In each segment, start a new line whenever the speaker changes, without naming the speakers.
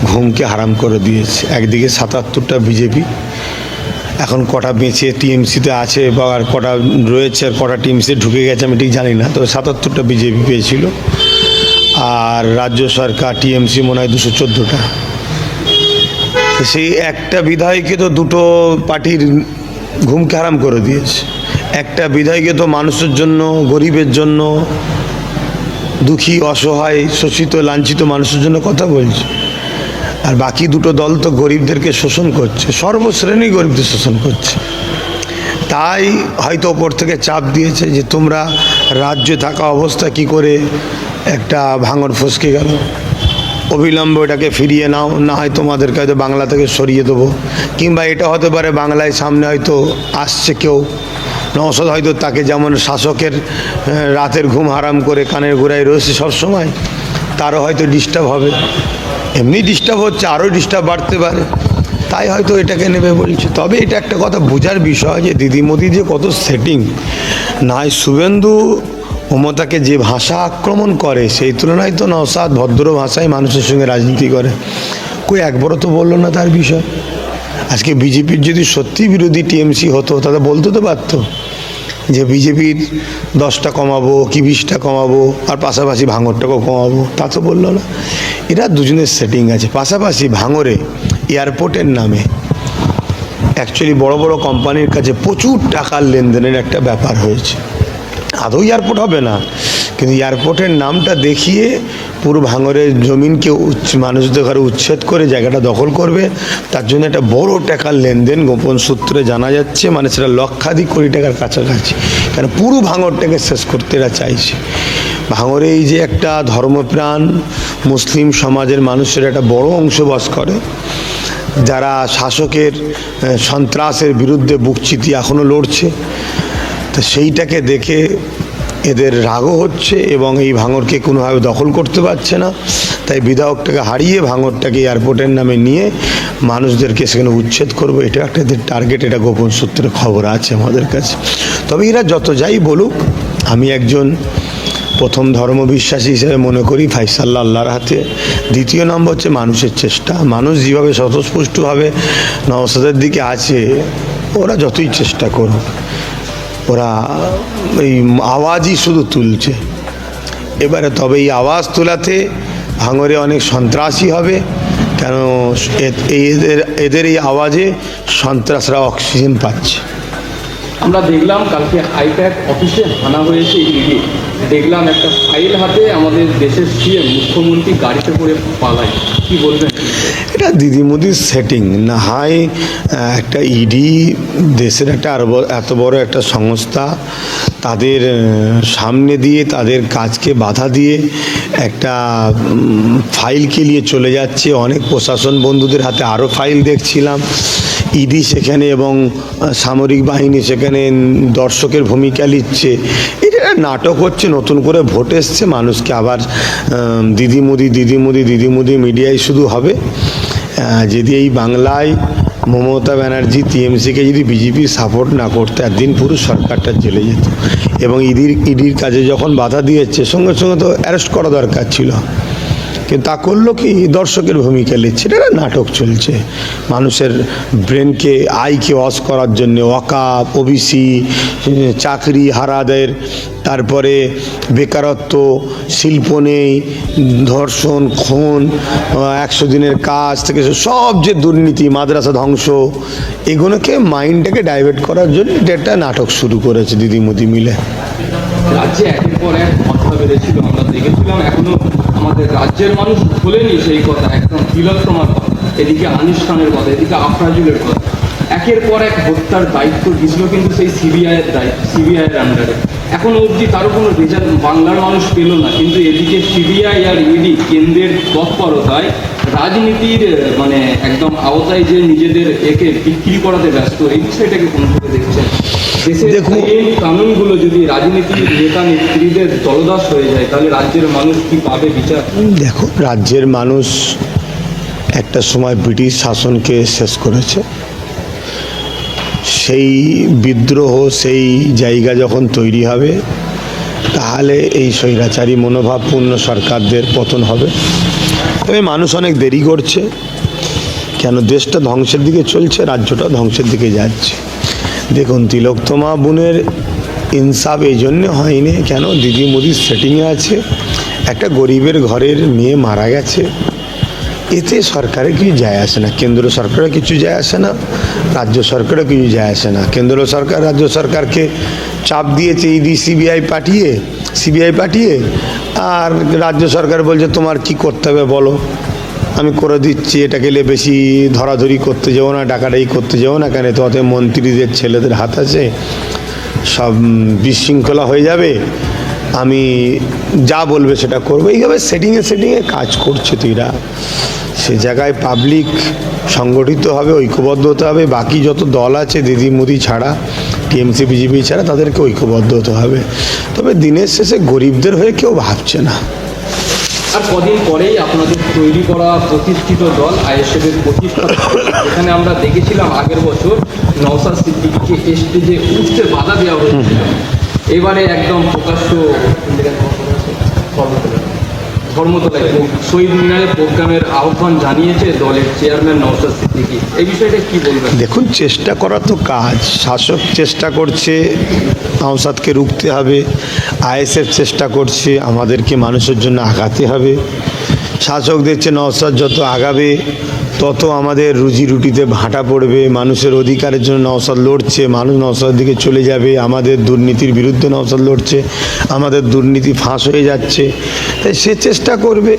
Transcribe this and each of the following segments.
ঘুমকে হারাম করে দিয়েছে। একদিকে ৭৭টা বিজেপি, এখন কটা বেঁচে টিএমসিতে আছে বা আর কটা রয়েছে আর কটা টিএমসিতে ঢুকে গেছে আমি ঠিক জানি না, তবে ৭৭টা বিজেপি পেয়েছিল। আর রাজ্য সরকার টিএমসি মনে হয় ২১৪টা। সেই একটা বিধায়ককে তো দুটো পার্টির ঘুমকে হারাম করে দিয়েছে। একটা বিধায়ককে তো মানুষের জন্য, গরিবের জন্য, দুঃখী অসহায় শোষিত লাঞ্ছিত মানুষের জন্য কথা বলছে, আর বাকি দুটো দল তো গরিবদেরকে শোষণ করছে, সর্বশ্রেণী গরিবদের শোষণ করছে। তাই হয়তো ওপর থেকে চাপ দিয়েছে যে তোমরা রাজ্যে থাকা অবস্থা কি করে একটা ভাঙর ফসকে গেল, অবিলম্বে এটাকে ফিরিয়ে নাও, না হয় তোমাদেরকে হয়তো বাংলা থেকে সরিয়ে দেবো। কিংবা এটা হতে পারে বাংলায় সামনে হয়তো আসছে কেউ, নওশাদ হয়তো তাকে যেমন শাসকের রাতের ঘুম হারাম করে কানের গোড়ায় রয়েছে সবসময়, তারও হয়তো ডিস্টার্ব হবে। এমনি ডিস্টার্ব হচ্ছে, আরও ডিস্টার্ব বাড়তে পারে, তাই হয়তো এটাকে নেবে বলছে। তবে এটা একটা কথা বোঝার বিষয় যে দিদি মোদি যে কত সেটিং, নাই শুভেন্দু মমতাকে যে ভাষা আক্রমণ করে সেই তুলনায় তো নওশাদ ভদ্র ভাষায় মানুষের সঙ্গে রাজনীতি করে। কই একবারও তো বললো না তার বিষয়। আজকে বিজেপির যদি সত্যি বিরোধী টিএমসি হতো তাহলে বলতে তো পারতো যে বিজেপির 10টা কমাবো কি 20টা কমাবো, আর পাশাপাশি ভাঙরটাকেও কমাবো, তা তো বললো না। এরা দুজনের সেটিং আছে। পাশাপাশি ভাঙরে এয়ারপোর্টের নামে অ্যাকচুয়ালি বড় বড় কোম্পানির কাছে প্রচুর টাকার লেনদেনের একটা ব্যাপার হয়েছে। আদৌ এয়ারপোর্ট হবে না, কিন্তু এয়ারপোর্টের নামটা দেখিয়ে পুরো ভাঙরের জমিনকে মানুষদের ঘরে উচ্ছেদ করে জায়গাটা দখল করবে, তার জন্য একটা বড় টাকার লেনদেন গোপন সূত্রে জানা যাচ্ছে, মানে সেটা লক্ষাধিক কোটি টাকার কাছাকাছি। কারণ পুরো ভাঙরটাকে শেষ করতে এরা চাইছে। ভাঙরে এই যে একটা ধর্মপ্রাণ মুসলিম সমাজের মানুষের একটা বড় অংশ বাস করে, যারা শাসকের সন্ত্রাসের বিরুদ্ধে বুক চিতিয়ে এখনও লড়ছে, তো সেইটাকে দেখে এদের রাগও হচ্ছে এবং এই ভাঙরকে কোনোভাবে দখল করতে পারছে না। তাই বিধায়কটাকে হারিয়ে ভাঙরটাকে এয়ারপোর্টের নামে নিয়ে মানুষদেরকে সেখানে উচ্ছেদ করবো, এটা একটা এদের টার্গেট। এটা গোপন সূত্রে খবর আছে আমাদের কাছে। তবে এরা যত যাই বলুক, আমি একজন প্রথম ধর্মবিশ্বাসী হিসেবে মনে করি ফাইসাল্লাহ আল্লাহর হাতে। দ্বিতীয় নম্বর হচ্ছে মানুষের চেষ্টা। মানুষ যেভাবে স্বতঃস্ফূর্তভাবে নওশাদের দিকে আছে, ওরা যতই চেষ্টা করুক, ওরা এই আওয়াজই শুধু তুলছে এবারে। তবে এই আওয়াজ তোলাতে ভাঙরে অনেক সন্ত্রাসী হবে, কেন এদের এই আওয়াজে সন্ত্রাসরা অক্সিজেন পাচ্ছে।
আমরা দেখলাম কালকে আইপ্যাক অফিসে হানা হয়েছে ইডি, দেখলাম একটা ফাইল হাতে আমাদের দেশের সিএম মুখ্যমন্ত্রী গাড়িতে করে পালায়, কি বলবেন?
এটা দিদি মোদির সেটিং না হয়। একটা ইডি দেশের একটা এত বড় একটা সংস্থা, তাদের সামনে দিয়ে তাদের কাজকে বাধা দিয়ে একটা ফাইলকে নিয়ে চলে যাচ্ছে। অনেক প্রশাসন বন্ধুদের হাতে আরও ফাইল দেখছিলাম। ইডি সেখানে এবং সামরিক বাহিনী সেখানে দর্শকের ভূমিকা নিচ্ছে। এটা নাটক হচ্ছে, নতুন করে ভোট এসছে, মানুষকে আবার দিদি মোদি দিদি মোদি দিদি মোদি মিডিয়ায় শুধু হবে। যদি এই বাংলায় মমতা ব্যানার্জি টিএমসিকে যদি বিজেপি সাপোর্ট না করতে, একদিন পুরো সরকারটা জেলে যেত। এবং ইডির কাজে যখন বাধা দিয়েছে সঙ্গে সঙ্গে তো অ্যারেস্ট করা দরকার ছিল, কিন্তু তা করলো কি, দর্শকের ভূমিকা নিচ্ছে। এটা নাটক চলছে মানুষের ব্রেনকে আইকে ওয়াশ করার জন্য। ওয়াকাফ, ওবিসি, চাকরি হারাদের, তারপরে বেকারত্ব, শিল্প নেই, ধর্ষণ, খুন, 100 দিনের কাজ থেকে সব যে দুর্নীতি, মাদ্রাসা ধ্বংস, এগুলোকে মাইন্ডটাকে ডাইভার্ট করার জন্য একটা নাটক শুরু করেছে দিদি মোদি মিলে।
রাজ্যে একের পর এক কথা বেড়েছিল, আমরা দেখেছিলাম, এখনো আমাদের রাজ্যের মানুষ ভোলেনি সেই কথা। একদম তিলোত্তমার কথা, এদিকে আনিস খানের কথা, এদিকে আফরাজুলের কথা, একের পর এক হত্যার দায়িত্ব দিয়েছিল কিন্তু সেই সিবিআইয়ের দায়িত্ব, সিবিআইয়ের আন্ডারে। এখনো অবধি তারও কোনো রেজাল্ট বাংলার মানুষ পেল না। কিন্তু এদিকে সিবিআই আর ইডি কেন্দ্রের তৎপরতায় রাজনীতির মানে একদম আওতায় যে নিজেদের একে বিক্রি করাতে ব্যস্ত, এই বিষয়টাকে কোনোভাবে দেখছেন? দেশের আইন কানুনগুলো যদি রাজনীতির নেতা নেত্রীদের দলদাস হয়ে যায়, তাহলে রাজ্যের মানুষ কি পাবে বিচার?
দেখো, রাজ্যের মানুষ একটা সময় ব্রিটিশ শাসনকে শেষ করেছে। সেই বিদ্রোহ, সেই জায়গা যখন তৈরি হবে, তাহলে এই স্বৈরাচারী মনোভাবপূর্ণ সরকারদের পতন হবে। তবে মানুষ অনেক দেরি করছে, কেন দেশটা ধ্বংসের দিকে চলছে, রাজ্যটা ধ্বংসের দিকে যাচ্ছে। দেখুন, তিলোত্তমা বোনের ইনসাফ এই জন্যে হয়নি, কেন দিদি মোদির সেটিংয়ে আছে, একটা গরিবের ঘরের মেয়ে মারা গেছে, এতে সরকারের কিছু যায় আসে না, কেন্দ্র সরকারের কিছু যায় আসে না, রাজ্য সরকারের কিছু যায় আসে না। কেন্দ্র সরকার রাজ্য সরকারকে চাপ দিয়েছে ইডি সিবিআই পাঠিয়ে, আর রাজ্য সরকার বলছে তোমার কি করতে হবে বলো, আমি করে দিচ্ছি, এটা গেলে বেশি ধরাধরি করতে যাবো না, ডাকাডাকি করতে যাবো না, কেন তোতে মন্ত্রীদের ছেলেদের হাত আছে, সব বিশৃঙ্খলা হয়ে যাবে, আমি যা বলবে সেটা করবো। এইভাবে সেটিংয়ে কাজ করছে তুইরা। সে জায়গায় পাবলিক সংগঠিত হবে, ঐক্যবদ্ধ হতে হবে, বাকি যত দল আছে দিদি মোদি ছাড়া, টিএমসি বিজেপি ছাড়া, তাদেরকে ঐক্যবদ্ধ হতে হবে। তবে দিনের শেষে গরিবদের হয়ে কেউ ভাবছে না।
আর কদিন পরেই আপনাদের তৈরি করা প্রতিষ্ঠিত দল আইএসএফের প্রতিষ্ঠা, এখানে আমরা দেখেছিলাম আগের বছর নওশাদ সিদ্দিকীকে স্টেজে উঠতে বাধা দেওয়া হয়েছিল, এবারে একদম প্রকাশ্য ধর্মতলায় শহীদ মিনারে প্রোগ্রামের আহ্বান জানিয়েছে দলের চেয়ারম্যান নওশাদ সিদ্দিকী, এই বিষয়টা কি বলবেন?
দেখুন, চেষ্টা করা তো কাজ, শাসক চেষ্টা করছে নওশাদকে রুখতে হবে, আইএসএফ চেষ্টা করছে আমাদেরকে মানুষের জন্য আগাতে হবে। শাসক দেখছে নওশাদ যত আগাবে তত আমাদের রুজি রুটিতে ভাটা পড়বে, মানুষের অধিকারের জন্য নওশাদ লড়ছে, মানুষ নওশাদের দিকে চলে যাবে, আমাদের দুর্নীতির বিরুদ্ধে নওশাদ লড়ছে, আমাদের দুর্নীতি ফাঁস হয়ে যাচ্ছে, তাই সে চেষ্টা করবে।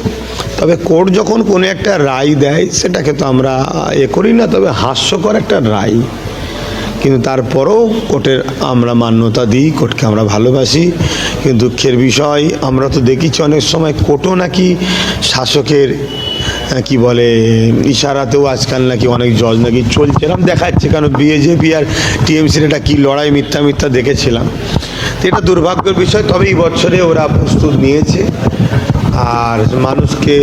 তবে কোর্ট যখন কোনো একটা রায় দেয় সেটাকে তো আমরা করি না, তবে হাস্যকর একটা রায়, কিন্তু তারপরেও কোর্টের আমরা মান্যতা দিই, কোর্টকে আমরা ভালোবাসি। কিন্তু দুঃখের বিষয়, আমরা তো দেখেছি অনেক সময় কোর্টও নাকি শাসকের কি বলে ইশারাতেও আজকাল নাকি অনেক জজ নাকি চলছে, এরকম দেখাচ্ছে। কারণ বিজেপি আর টিএমসির এটা কী লড়াই মিথ্যা দেখেছিলাম, তো এটা দুর্ভাগ্যের বিষয়। তবে এই বছরে ওরা প্রস্তুত নিয়েছে আর মানুষকে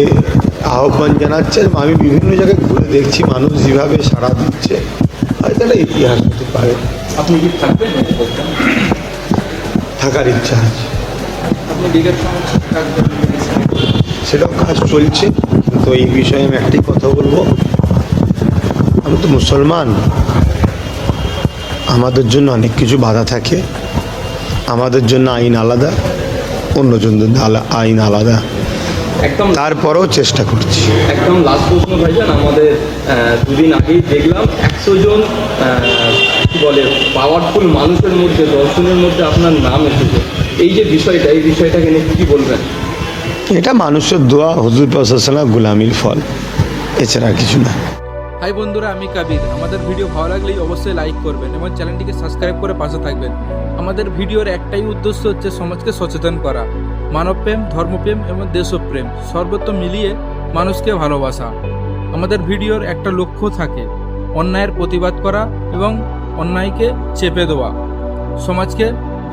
আহ্বান জানাচ্ছে। আমি বিভিন্ন জায়গায় ঘুরে দেখছি মানুষ যেভাবে সাড়া দিচ্ছে, হয়তো একটা ইতিহাস হতে পারে।
আপনি কি থাকবেন?
থাকার ইচ্ছা আছে,
আপনি লিগের সঙ্গে থাকবেন?
সেটাও কাজ চলছে। তো এই বিষয়ে আমি একটাই কথা বলবো, আমি তো মুসলমান, আমাদের জন্য অনেক কিছু বাধা থাকে, আমাদের জন্য আইন আলাদা, অন্যজনদের আইন আলাদা,
একদম
তারপরেও চেষ্টা করছি।
একদম লাস্ট প্রশ্ন ভাইজান, আমাদের দুদিন আগেই দেখলাম 100 জন কি বলে পাওয়ারফুল মানুষের মধ্যে, দর্শনের মধ্যে আপনার নাম এসেছে, এই যে বিষয়টা, এই বিষয়টাকে নিয়ে কী বলবেন?
এটা মানুষের দোয়া, হুজুর পাশাসাল্লাম গোলামির ফল, এছাড়া আর কিছু না।
হাই বন্ধুরা, আমি কাবির। আমাদের ভিডিও ভালো লাগলেই অবশ্যই লাইক করবেন এবং চ্যানেলটিকে সাবস্ক্রাইব করে পাশে থাকবেন। আমাদের ভিডিওর একটাই উদ্দেশ্য হচ্ছে সমাজকে সচেতন করা, মানবপ্রেম, ধর্মপ্রেম এবং দেশপ্রেম সর্বত্র মিলিয়ে মানুষকে ভালোবাসা। আমাদের ভিডিওর একটা লক্ষ্য থাকে, অন্যায়ের প্রতিবাদ করা এবং অন্যায়কে চেপে দেওয়া, সমাজকে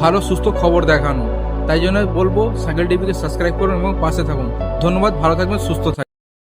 ভালো সুস্থ খবর দেখানো। তাই জন্য বলবো সাইকেল টিভিকে সাবস্ক্রাইব করুন এবং পাশে থাকুন। ধন্যবাদ, ভালো থাকবেন, সুস্থ থাকবেন।